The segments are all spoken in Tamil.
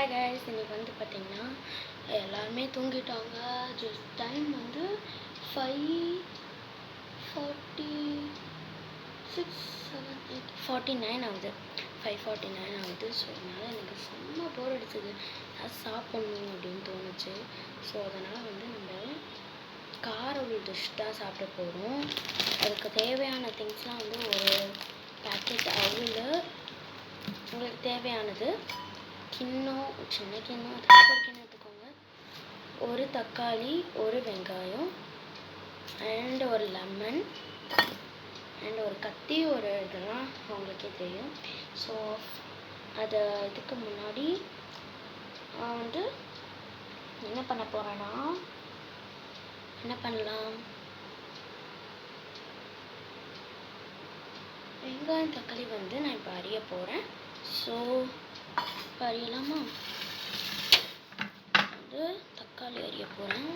ஹாய் கைஸ், இன்றைக்கி வந்து பார்த்திங்கன்னா எல்லாருமே தூங்கிட்டாங்க. ஜஸ்ட் டைம் வந்து 5:49 ஆகுது. 5:49 ஆகுது. ஸோ அதனால் எனக்கு செம்ம போர் அடிச்சது. ஏதாவது சாப்பிட்ணும் அப்படின்னு தோணுச்சு. ஸோ அதனால் வந்து நம்ம காரவுள் டிஷ் தான் சாப்பிட போகிறோம். அதுக்கு தேவையான திங்ஸ்லாம் வந்து ஒரு பேக்கெட் அவுள், உங்களுக்கு தேவையானது கிண்ணம், சின்ன கிண்ணம், அதுக்கு ஒரு கிண்ணம் எடுத்துக்கோங்க. ஒரு தக்காளி, ஒரு வெங்காயம், அண்ட் ஒரு லெமன், அண்ட் ஒரு கத்தி, ஒரு இதெல்லாம் உங்களுக்கே தெரியும். ஸோ அதை இதுக்கு முன்னாடி வந்து என்ன பண்ண போகிறேன்னா, என்ன பண்ணலாம், வெங்காயம் தக்காளி வந்து நான் இப்போ அறிய போகிறேன். ஸோ இப்போ அறியலாமா? வந்து தக்காளி அறிய போகிறேன்.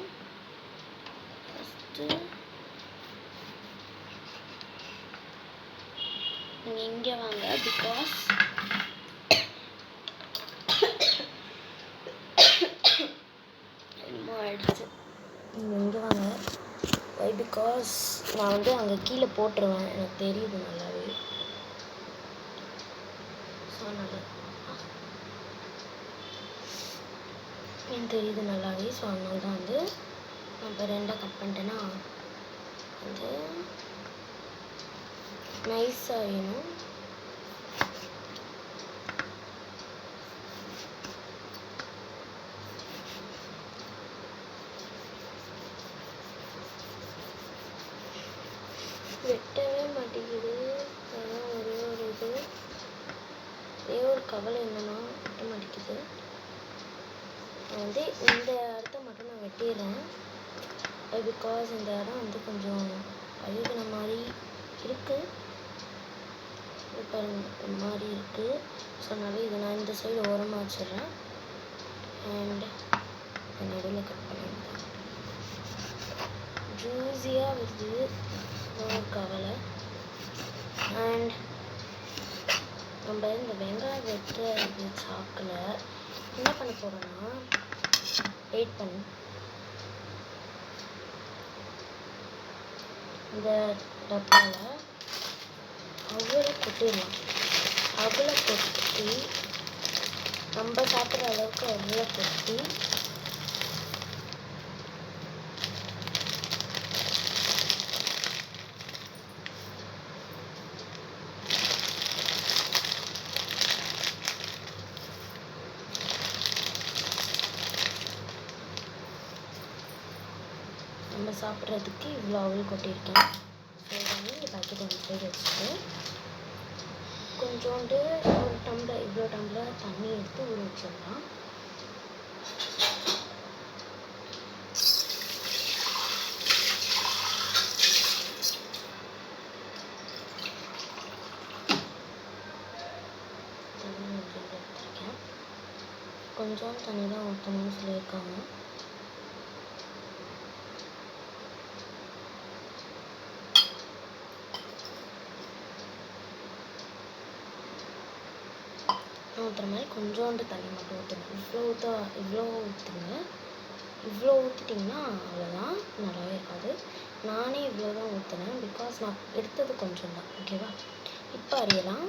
ஃபஸ்ட்டு நீங்கள் இங்கே வாங்க, பிகாஸ் என்னமோ ஆயிடுச்சு. நீங்கள் இங்கே வாங்க. வை? பிகாஸ் நான் வந்து அங்கே கீழே போட்டுருவேன், எனக்கு தெரியுது நல்லாவே. ஸோ நல்லா எனக்கு தெரியுது நல்லாவே. ஸோ அதனால தான் வந்து நான் இப்போ ரெண்டாக கட் பண்ணிட்டேன்னா வந்து நைஸாக வேணும். வெட்டவே மாட்டேங்குது. அதான் ஒரே ஒரு கவலை என்னன்னா, வெட்ட மாட்டேங்குது. வந்து இந்த இடத்த மட்டும் நான் வெட்டிடுறேன். பிகாஸ் இந்த இடம் வந்து கொஞ்சம் அழுகின மாதிரி இருக்குது, ஒரு மாதிரி இருக்குது. ஸோ அதனால இதை நான் இந்த சைடு ஓரமாக வச்சிடுறேன். அண்ட் நடுவில் கட் பண்ணிடுறேன். ஜூஸியாக வருது, ஒரு கவலை. அண்ட் நம்ம இந்த வெங்காயம் வெட்டுறது சாக்கில் என்ன பண்ண போகிறோன்னா, வெயிட் பண்ணி இந்த டப்பாவில் அவ்வளோ கொட்டிடலாம். அவ்வளோ கொட்டி நம்ம சாப்பிட்ற அளவுக்கு அவ்வளோ கொட்டி நம்ம சாப்பிட்றதுக்கு இவ்வளோ அவுள் கொட்டியிருக்கேன். ஸோ இதை வந்து இந்த பேக்கெட் அந்த சைடு வச்சுட்டு கொஞ்சோண்டு ஒரு டம்ளர், இவ்வளோ டம்ளர் தண்ணி எடுத்து ஊற வச்சிடலாம். தண்ணி கொஞ்சோண்டு எடுத்துருக்கேன். கொஞ்சோண்டு தண்ணி தான் ஊற்றணும்னு சொல்லியிருக்காங்க. ஊற்றுற மாதிரி கொஞ்சோண்டு தண்ணி மட்டும் ஊற்றணும். இவ்வளோ ஊற்றுங்க. இவ்வளோ ஊற்றிட்டிங்கன்னா அவ்வளோதான், நல்லாவே இருக்காது. நானே இவ்வளோ தான் ஊற்றுனேன், பிகாஸ் நான் எடுத்தது கொஞ்சம் தான். ஓகேவா? இப்போ அறியலாம்.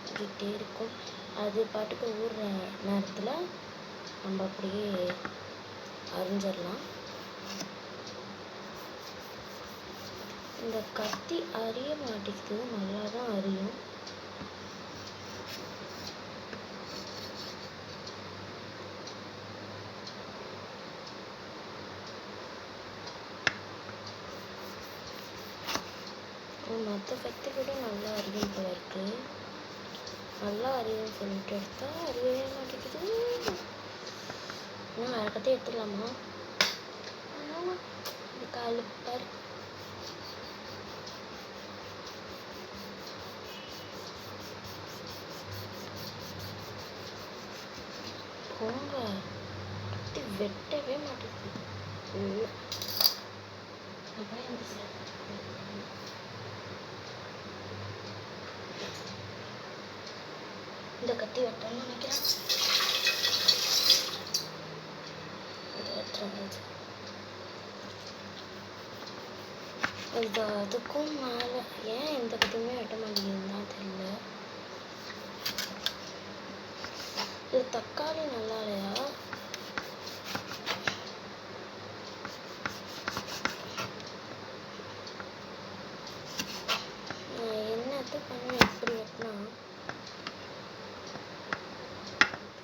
ஊற்றிட்டே இருக்கும். அது பாட்டுக்கு ஊறுற நேரத்தில் நம்ம அப்படியே அரிஞ்சிடலாம். இந்த கத்தி அறிய மாட்டேங்குது, நல்லா தான் அறியும். மற்ற கத்தி கூட நல்லா அறியும் போல இருக்கு. நல்லா அறியும்னு சொல்லிட்டு எடுத்தா அறியவே மாட்டேங்குது. இன்னும் வேறு கத்தி எடுத்துடலாமா? இந்த காலிப்பர் போங்க, கத்தி வெட்டவே மாட்டேங்குது. இந்த கத்தி வெட்டணும்னு நினைக்கிறேன். இது வெட்டுறது இது அதுக்கும் மேலே ஏன் எந்த கத்தியுமே வெட்ட மாட்டேங்குதுன்னு தான் தெரியல. இது தக்காளி நல்லா இல்லையா? நான் என்னத்தை பண்ண எப்படி வெட்டினா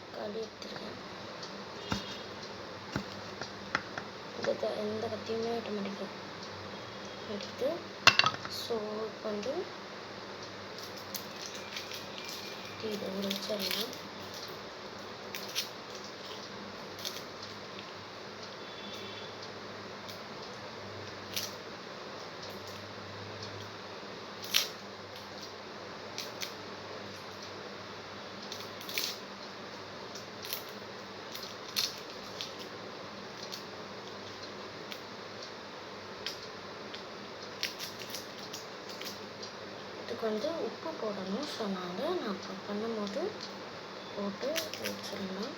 தக்காளி எடுத்துருக்கேன். எந்த கத்தியுமே வெட்ட மாட்டேங்குது. எடுத்து ஸோ இப்போ வந்து இதை உரிச்சிடலாம். இதுக்கு வந்து உப்பு போடணும் சொன்னாங்க. நான் அப்போ பண்ணும்போது போட்டு வச்சிடலாம்.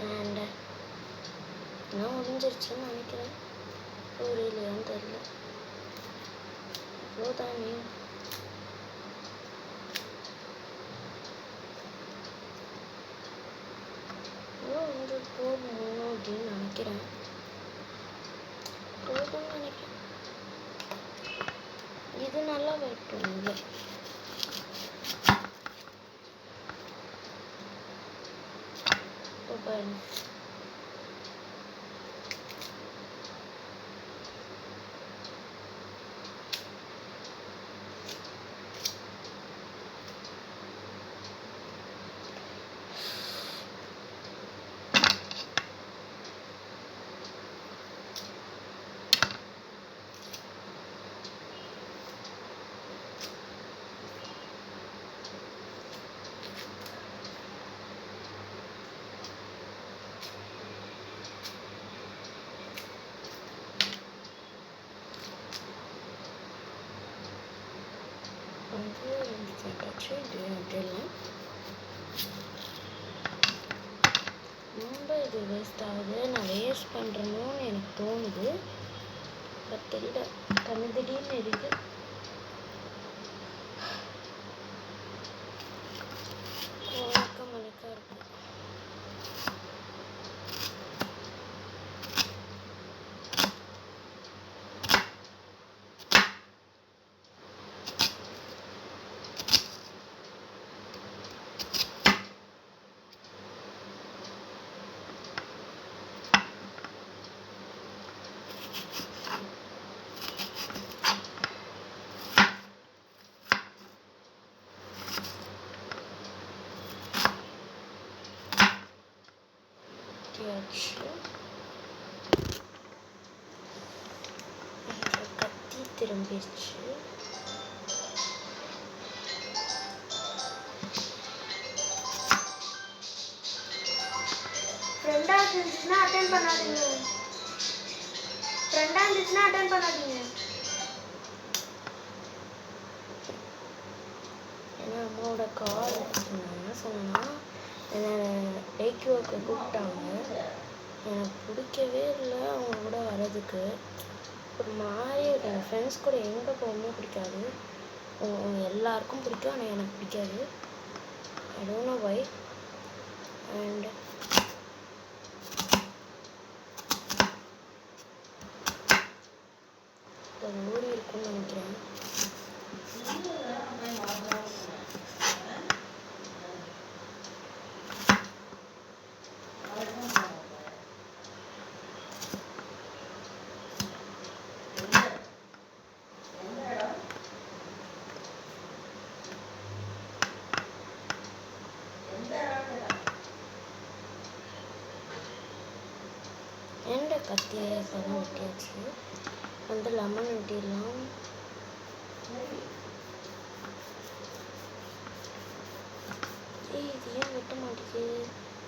அண்ட் நான் முடிஞ்சிருச்சுன்னு நினைக்கிறேன். இல்லையான்னு தெரியல. இவ்வளோதானே. இவ்வளோ வந்து போடணும் அப்படின்னு நினைக்கிறேன். போதும்னு நினைக்கிறேன். இது நல்லா வெட்டும். இல்லை பாருங்க. வந்து போட்டாச்சு. இது விட்டுடலாம். ரொம்ப இது வேஸ்ட் ஆகுது. நான் வேஸ்ட் பண்ணுறணும்னு எனக்கு தோணுது. பட் தெரியல, கண்ணு திடீர்னு எரியுது. மணிக்கா இருக்கு. கத்தி திரும்பிடுச்சு. ஃப்ரெண்டாக இருந்துச்சுன்னா அட்டென்ட் பண்ணாதீங்க. ஏன்னா அம்மாவோட கால் என்ன சொன்னா என்னை டேக்யூக்கு கூப்பிட்டாங்க. எனக்கு பிடிக்கவே இல்லை அவங்க கூட வர்றதுக்கு. ஒரு மாதிரி என் ஃப்ரெண்ட்ஸ் கூட எங்கே போகணுமோ பிடிக்காது. அவங்க எல்லாருக்கும் பிடிக்கும், ஆனால் எனக்கு பிடிக்காது. I don't know why. And அது ஊறி இருக்கும்னு நினைக்கிறேன். கத்தியை இப்போதான் வெட்டியாச்சு. வந்து லெமன் வெட்டிடலாம். மாட்டேங்குது.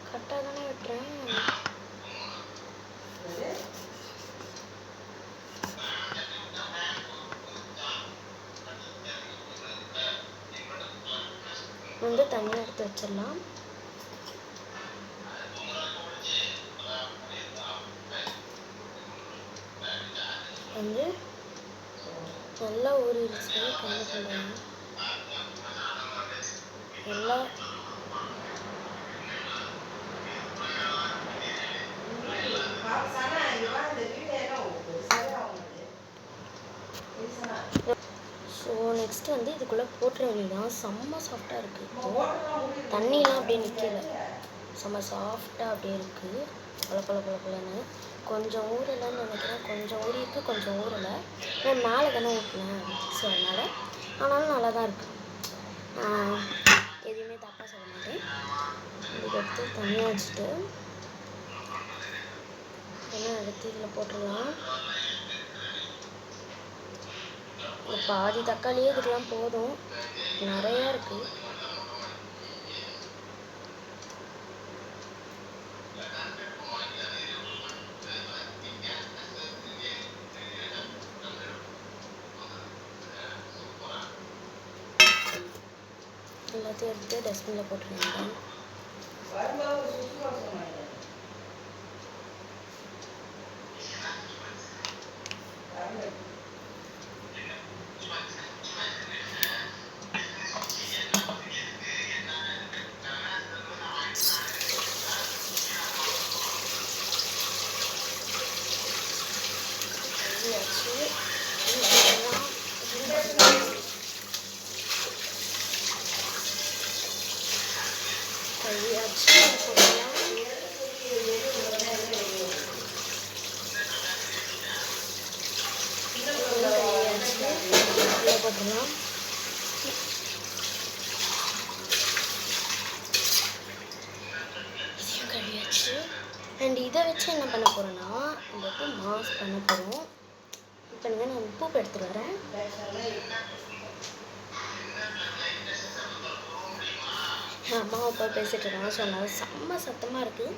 கரெக்டாக தானே வெட்டுறேன். வந்து தனியாக எடுத்து வச்சிடலாம். வந்து நல்லா ஊறிடுச்சு. கம்மி பண்ணுறாங்க நல்லா. ஸோ நெக்ஸ்ட்டு வந்து இதுக்குள்ளே போட்டுற வேண்டியதான். செம்ம சாஃப்டாக இருக்குது. இப்போது தண்ணிலாம் அப்படியே நிற்கல, செம்ம சாஃப்டாக அப்படியே இருக்குது. கொலன்னு கொஞ்சம் ஊறலைன்னு நினைக்கிறேன். கொஞ்சம் ஊறிருக்கு, கொஞ்சம் ஊறலை. நான் மேலே தானே ஊற்றினேன், ஸோ அதனால். ஆனாலும் நல்லா தான் இருக்குது. எதுவுமே தப்பாக சொல்ல மாட்டேன். இதுக்கு எடுத்து தனியாக வச்சுட்டு என்ன எடுத்து இதில் போட்டுடலாம். பாதி தக்காளியே இதுக்கெல்லாம் போதும், நிறையா இருக்குது. எல்லாத்தையும் எடுத்து டஸ்ட்பினில் போட்டுருந்தேன். கழியாச்சு போடலாம். போட்டுடலாம். இதையும் கழியாச்சு. அண்ட் இதை வச்சு என்ன பண்ண போகிறோன்னா, இந்த மாஸ் பண்ண போகிறோம். இப்போ நான் உப்பு எடுத்துகிட்டு வரேன். அம்மா அப்பா பேசிகிட்டு இருக்காங்க, ஸோ அதனால செம்ம சத்தமாக இருக்குது.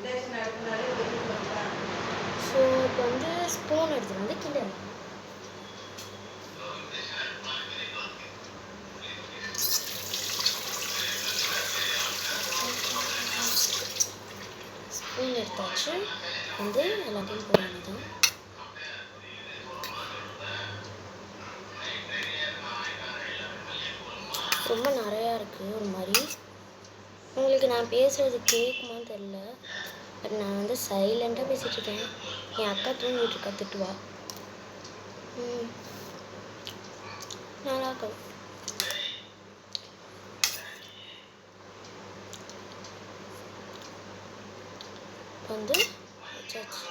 ஸோ இப்போ வந்து ஸ்பூன் எடுத்து வந்து கிண்ட ஸ்பூன் எடுத்தாச்சு. வந்து எல்லாத்தையும் போட வேண்டியதான். ரொம்ப நிறையா இருக்குது. ஒரு மாதிரி உங்களுக்கு நான் பேசுகிறது கேட்குமான்னு தெரில, பட் நான் வந்து சைலண்ட்டாக பேசிகிட்ருக்கேன். என் அக்கா தூங்கிட்டு இருக்கா, திட்டுவா. நல்லா இருக்கும். வந்து வச்சாச்சு.